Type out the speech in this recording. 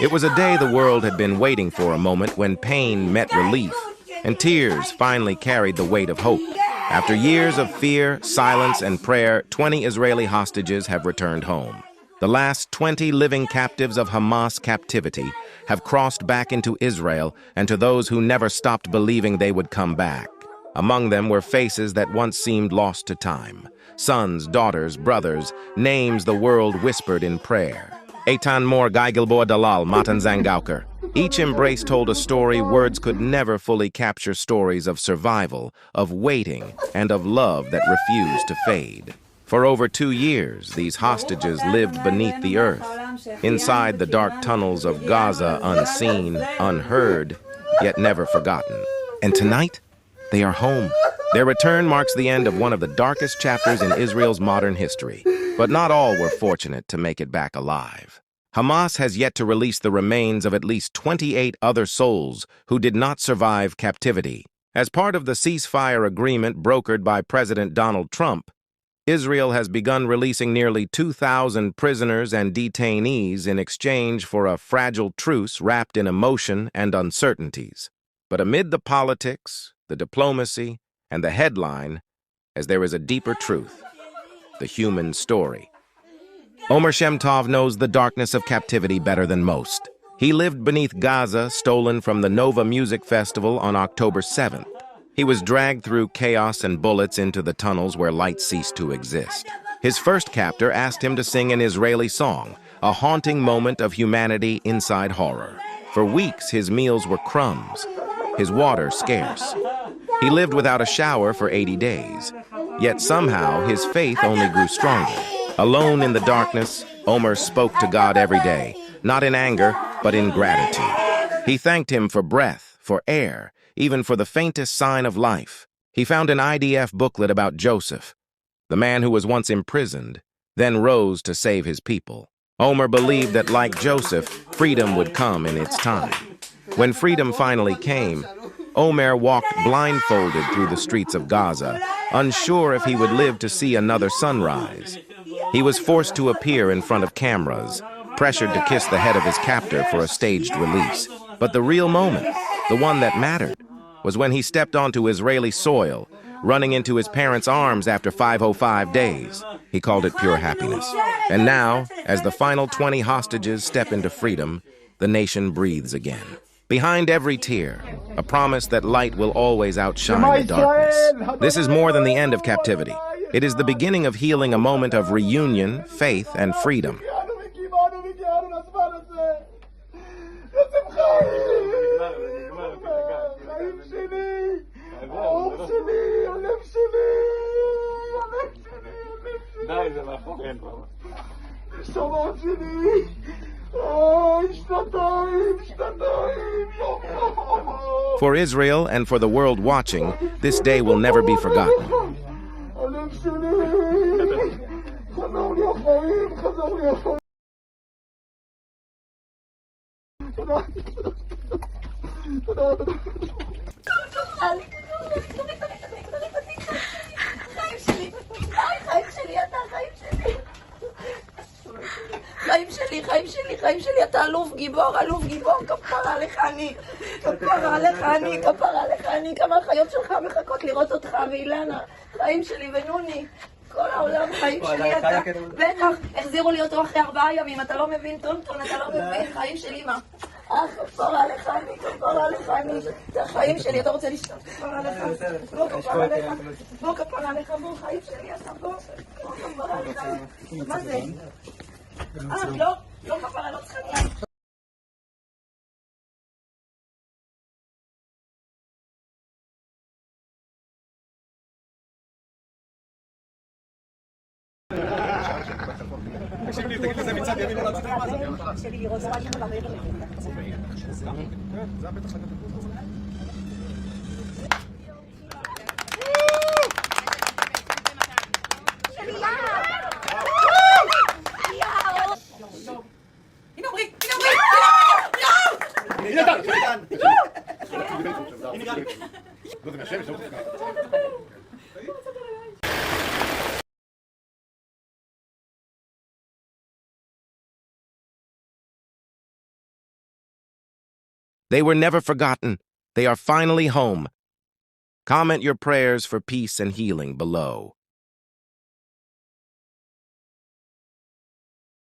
It was a day the world had been waiting for, a moment when pain met relief, and tears finally carried the weight of hope. After years of fear, silence, and prayer, 20 Israeli hostages have returned home. The last 20 living captives of Hamas captivity have crossed back into Israel, and to those who never stopped believing they would come back. Among them were faces that once seemed lost to time. Sons, daughters, brothers, names the world whispered in prayer. Eitan Mor Geigelboa Dalal Matan Zangauker. Each embrace told a story words could never fully capture, stories of survival, of waiting, and of love that refused to fade. For over 2 years, these hostages lived beneath the earth, inside the dark tunnels of Gaza, unseen, unheard, yet never forgotten. And tonight, they are home. Their return marks the end of one of the darkest chapters in Israel's modern history. But not all were fortunate to make it back alive. Hamas has yet to release the remains of at least 28 other souls who did not survive captivity. As part of the ceasefire agreement brokered by President Donald Trump, Israel has begun releasing nearly 2,000 prisoners and detainees in exchange for a fragile truce wrapped in emotion and uncertainties. But amid the politics, the diplomacy, and the headline, as there is a deeper truth, the human story. Omer Shem Tov knows the darkness of captivity better than most. He lived beneath Gaza, stolen from the Nova Music Festival on October 7th. He was dragged through chaos and bullets into the tunnels where light ceased to exist. His first captor asked him to sing an Israeli song, a haunting moment of humanity inside horror. For weeks, his meals were crumbs, his water scarce. He lived without a shower for 80 days. Yet somehow, his faith only grew stronger. Alone in the darkness, Omer spoke to God every day, not in anger, but in gratitude. He thanked him for breath, for air, even for the faintest sign of life. He found an IDF booklet about Joseph, the man who was once imprisoned, then rose to save his people. Omer believed that, like Joseph, freedom would come in its time. When freedom finally came, Omer walked blindfolded through the streets of Gaza, unsure if he would live to see another sunrise. He was forced to appear in front of cameras, pressured to kiss the head of his captor for a staged release. But the real moment, the one that mattered, was when he stepped onto Israeli soil, running into his parents' arms after 505 days. He called it pure happiness. And now, as the final 20 hostages step into freedom, the nation breathes again. Behind every tear, a promise that light will always outshine the darkness. This is more than the end of captivity. It is the beginning of healing, a moment of reunion, faith, and freedom. For Israel and for the world watching, this day will never be forgotten. חיים שלי, אתה אלוף גיבור, כפרה עליך אני, כמה החיות שלך מחכות לראות אותך, ואילנה, חיים שלי ונוני, כל העולם חיים שלי, אתה, בטח, החזירו לי אותו אחרי 4 ימים, אתה לא מבין טונטון, אתה לא מבין, חיים שלי מה? כפרה עליך אני, זה החיים שלי, אתה רוצה לשתות, כפרה עליך, בוא כפרה עליך, בוא חיים שלי, אתה בוא כפרה עליך, מה זה? לא כפרה, לא צריכה להיות. תגיד לזה מצד ימין או לצד They were never forgotten. They are finally home. Comment your prayers for peace and healing below.